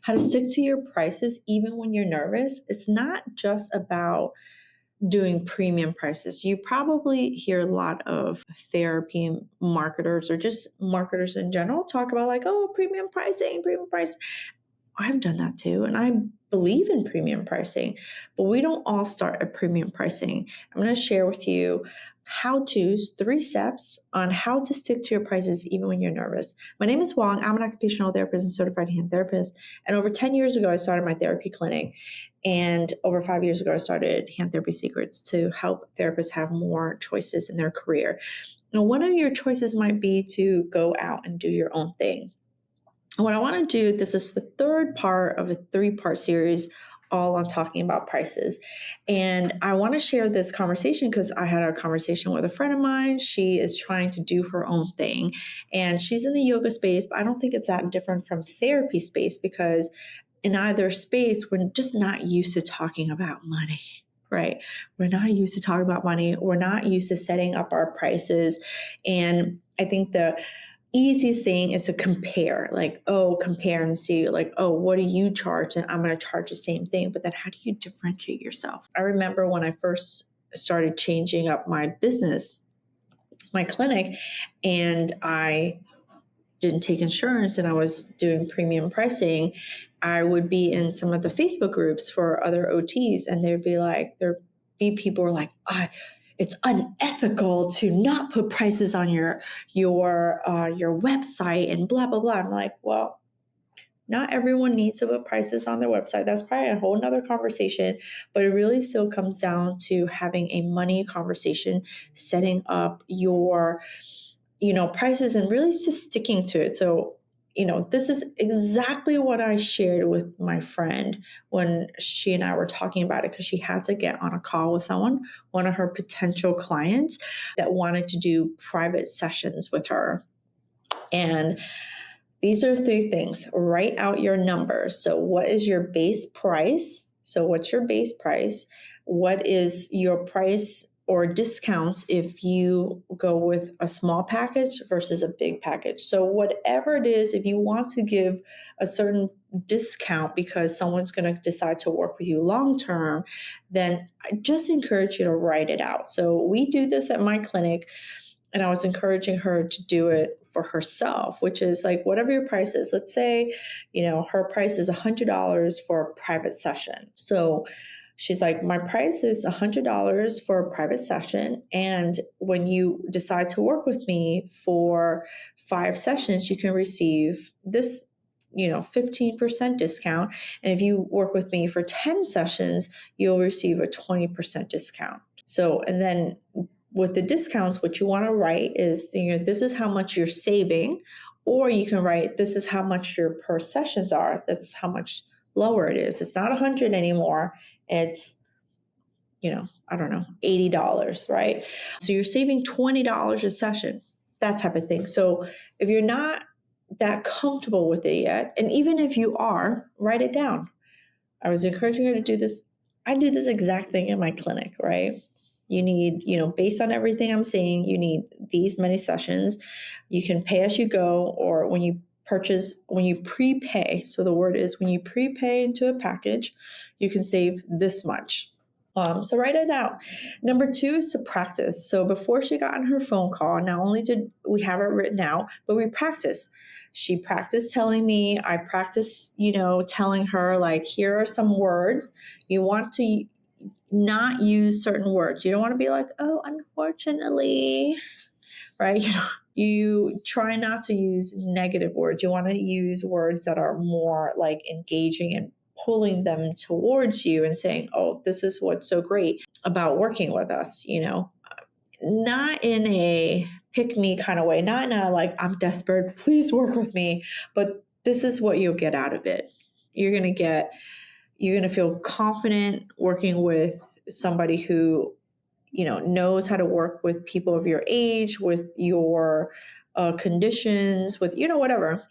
how to stick to your prices even when you're nervous. It's not just about doing premium prices. You probably hear a lot of therapy marketers or just marketers in general talk about like, oh, premium pricing, premium price. I've done that too. And I believe in premium pricing, but we don't all start at premium pricing. I'm going to share with you how to's, 3 steps on how to stick to your prices even when you're nervous. My name is Wong. I'm an occupational therapist and certified hand therapist. And over 10 years ago, I started my therapy clinic. And over 5 years ago, I started Hand Therapy Secrets to help therapists have more choices in their career. Now, one of your choices might be to go out and do your own thing. What I want to do, this is the third part of a 3-part series all on talking about prices. And I want to share this conversation because I had a conversation with a friend of mine. She is trying to do her own thing and she's in the yoga space, but I don't think it's that different from therapy space because in either space, we're just not used to talking about money. Right? We're not used to talking about money. We're not used to setting up our prices. And I think the easiest thing is to compare, like, oh, compare and see, like, oh, what do you charge? And I'm going to charge the same thing. But then how do you differentiate yourself? I remember when I first started changing up my business, my clinic, and I didn't take insurance and I was doing premium pricing, I would be in some of the Facebook groups for other OTs and there'd be people who are like, it's unethical to not put prices on your website and blah, blah, blah. I'm like, well, not everyone needs to put prices on their website. That's probably a whole nother conversation, but it really still comes down to having a money conversation, setting up your prices and really just sticking to it. So, this is exactly what I shared with my friend when she and I were talking about it because she had to get on a call with someone, one of her potential clients that wanted to do private sessions with her. And these are 3 things. Write out your numbers. So what is your base price? So what's your base price? What is your price or discounts if you go with a small package versus a big package? So whatever it is, if you want to give a certain discount because someone's going to decide to work with you long term, then I just encourage you to write it out. So we do this at my clinic. And I was encouraging her to do it for herself, which is like whatever your price is. Let's say, her price is $100 for a private session. So she's like, my price is $100 for a private session. And when you decide to work with me for 5 sessions, you can receive this 15% discount. And if you work with me for 10 sessions, you'll receive a 20% discount. So, and then with the discounts, what you want to write is, this is how much you're saving, or you can write, this is how much your per sessions are. That's how much lower it is. It's not 100 anymore. It's, I don't know, $80, right? So you're saving $20 a session, that type of thing. So if you're not that comfortable with it yet, and even if you are, write it down. I was encouraging her to do this. I do this exact thing in my clinic, right? You need, based on everything I'm saying, you need these many sessions. You can pay as you go, or when you prepay. So the word is when you prepay into a package, you can save this much. So write it out. Number 2 is to practice. So before she got on her phone call, not only did we have it written out, but we practiced. She practiced telling me, I practiced, telling her like, here are some words. You want to not use certain words. You don't want to be like, oh, unfortunately, right? You try not to use negative words. You want to use words that are more like engaging and pulling them towards you and saying, oh, this is what's so great about working with us, not in a pick me kind of way, not in a like, I'm desperate, please work with me, but this is what you'll get out of it. You're going to feel confident working with somebody who, knows how to work with people of your age, with your conditions, with, whatever.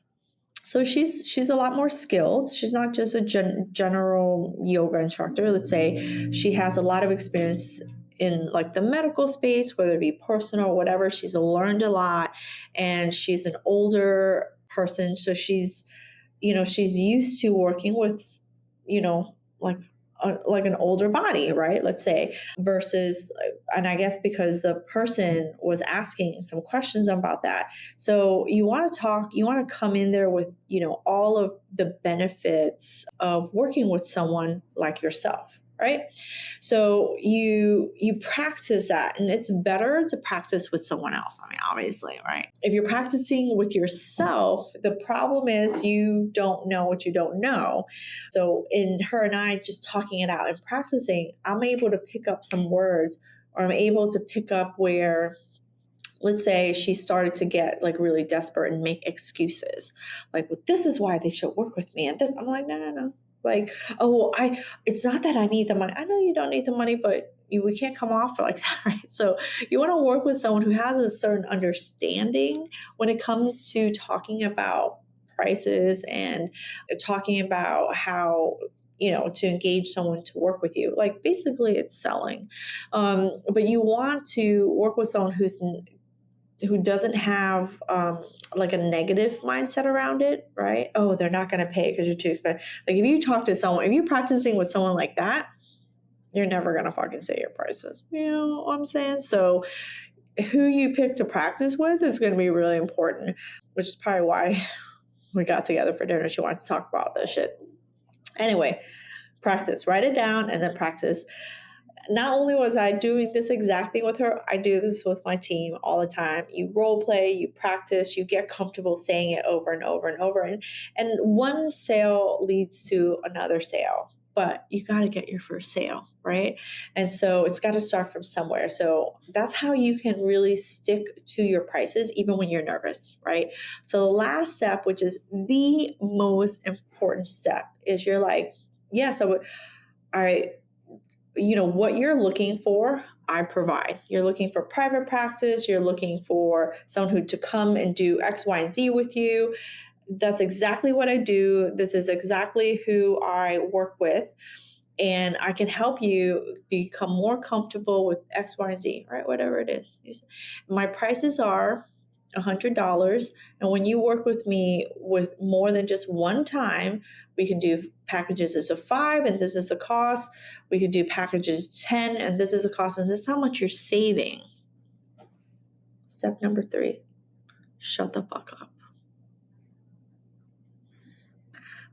So she's a lot more skilled. She's not just a general yoga instructor. Let's say she has a lot of experience in like the medical space, whether it be personal or whatever. She's learned a lot, and she's an older person. So she's she's used to working with, like like an older body, right? Let's say, versus, and I guess because the person was asking some questions about that. So you want to come in there with, all of the benefits of working with someone like yourself, right? So you practice that, and it's better to practice with someone else. I mean, obviously, right? If you're practicing with yourself, the problem is you don't know what you don't know. So in her and I just talking it out and practicing, I'm able to pick up some words, or I'm able to pick up where, let's say, she started to get like really desperate and make excuses, like, well, this is why they should work with me, and this. I'm like, no, no, no. Like, oh, well, it's not that I need the money. I know you don't need the money, but we can't come off like that, right? So you want to work with someone who has a certain understanding when it comes to talking about prices and talking about how, to engage someone to work with you. Like, basically, it's selling. But you want to work with someone who doesn't have like a negative mindset around it, right? Oh, they're not going to pay because you're too expensive. Like, if you talk to someone, if you're practicing with someone like that, you're never going to fucking say your prices. You know what I'm saying? So who you pick to practice with is going to be really important, which is probably why we got together for dinner. She wanted to talk about this shit. Anyway, practice, write it down, and then practice. Not only was I doing this exact thing with her, I do this with my team all the time. You role play, you practice, you get comfortable saying it over and over and over. And one sale leads to another sale, but you got to get your first sale, right? And so it's got to start from somewhere. So that's how you can really stick to your prices, even when you're nervous, right? So the last step, which is the most important step, is you're like, yes, all right, what you're looking for, I provide. You're looking for private practice. You're looking for someone to come and do X, Y, and Z with you. That's exactly what I do. This is exactly who I work with. And I can help you become more comfortable with X, Y, and Z, right? Whatever it is. My prices are $100. And when you work with me with more than just one time, we can do packages as a 5, and this is the cost. We could do packages 10, and this is the cost, and this is how much you're saving. Step number 3, shut the fuck up.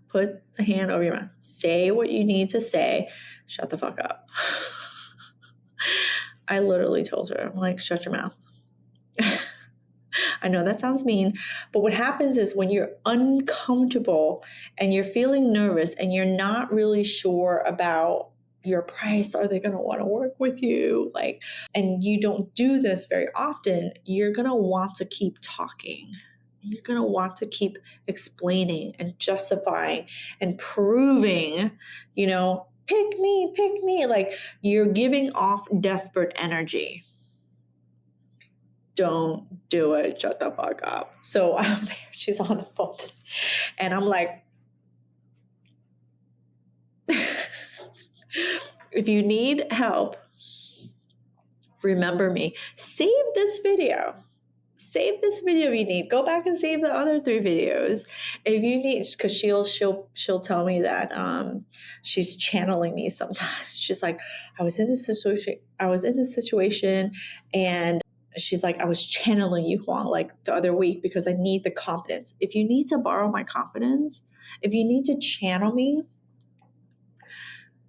Put the hand over your mouth. Say what you need to say. Shut the fuck up. I literally told her, I'm like, shut your mouth. I know that sounds mean, but what happens is when you're uncomfortable and you're feeling nervous and you're not really sure about your price, are they going to want to work with you? Like, and you don't do this very often, you're going to want to keep talking. You're going to want to keep explaining and justifying and proving, pick me. Like, you're giving off desperate energy. Don't do it. Shut the fuck up. So I'm there. She's on the phone. And I'm like, if you need help, remember me. Save this video. Save this video if you need. Go back and save the other 3 videos if you need, because she'll tell me that she's channeling me sometimes. She's like, I was in this situation, and she's like, I was channeling you, Huang, like the other week, because I need the confidence. If you need to borrow my confidence, if you need to channel me,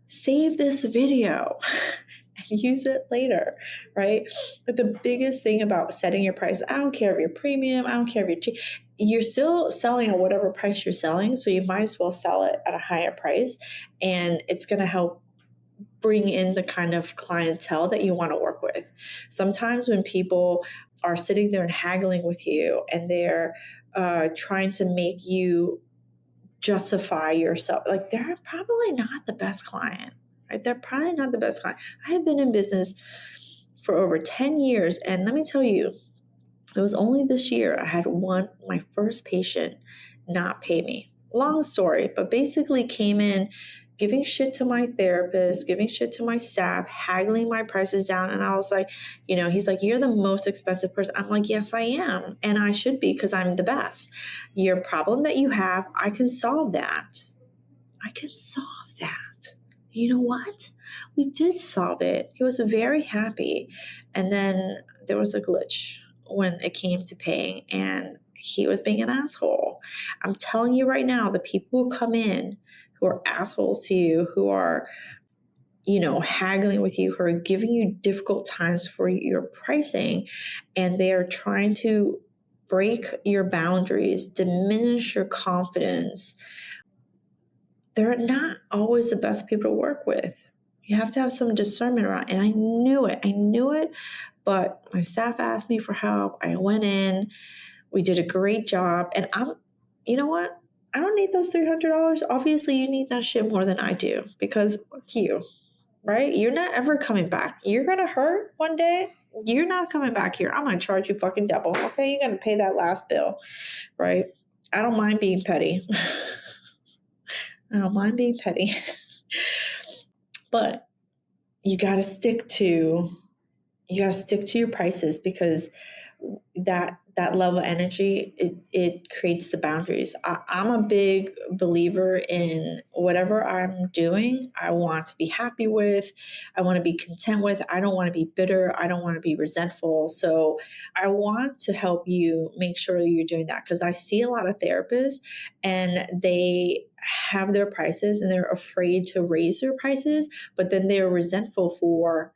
save this video and use it later, right? But the biggest thing about setting your price, I don't care if you're premium, I don't care if you're cheap, you're still selling at whatever price you're selling. So you might as well sell it at a higher price, and it's going to help bring in the kind of clientele that you want to work with. Sometimes when people are sitting there and haggling with you, and they're trying to make you justify yourself, like, they're probably not the best client, right? They're probably not the best client. I have been in business for over 10 years, and let me tell you, it was only this year I had my first patient not pay me. Long story, but basically came in giving shit to my therapist, giving shit to my staff, haggling my prices down. And I was like, he's like, you're the most expensive person. I'm like, yes, I am. And I should be because I'm the best. Your problem that you have, I can solve that. I can solve that. You know what? We did solve it. He was very happy. And then there was a glitch when it came to paying, and he was being an asshole. I'm telling you right now, the people who come in who are assholes to you, who are, haggling with you, who are giving you difficult times for your pricing, and they are trying to break your boundaries, diminish your confidence, they're not always the best people to work with. You have to have some discernment around. And I knew it. But my staff asked me for help. I went in. We did a great job. And you know what? I don't need those $300. Obviously, you need that shit more than I do because fuck you, right? You're not ever coming back. You're going to hurt one day. You're not coming back here. I'm going to charge you fucking double. Okay? You're going to pay that last bill, right? I don't mind being petty. I don't mind being petty. But you got to stick to your prices, because that level of energy, it creates the boundaries. I'm a big believer in whatever I'm doing, I want to be happy with, I want to be content with. I don't want to be bitter, I don't want to be resentful. So I want to help you make sure you're doing that, because I see a lot of therapists and they have their prices and they're afraid to raise their prices, but then they're resentful for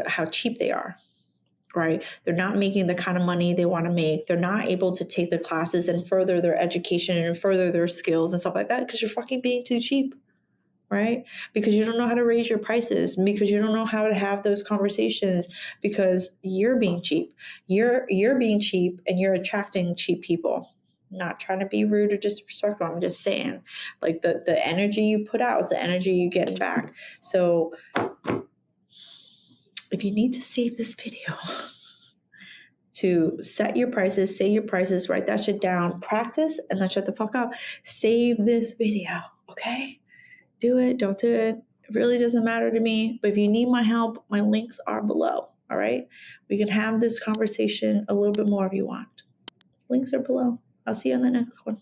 how cheap they are, right? They're not making the kind of money they want to make. They're not able to take the classes and further their education and further their skills and stuff like that because you're fucking being too cheap, right? Because you don't know how to raise your prices, because you don't know how to have those conversations, because you're being cheap. You're being cheap and you're attracting cheap people. Not trying to be rude or disrespectful. I'm just saying, like, the energy you put out is the energy you get back. So if you need to save this video to set your prices, say your prices, write that shit down, practice, and then shut the fuck up. Save this video, okay? Do it, don't do it. It really doesn't matter to me. But if you need my help, my links are below, all right? We can have this conversation a little bit more if you want. Links are below. I'll see you on the next one.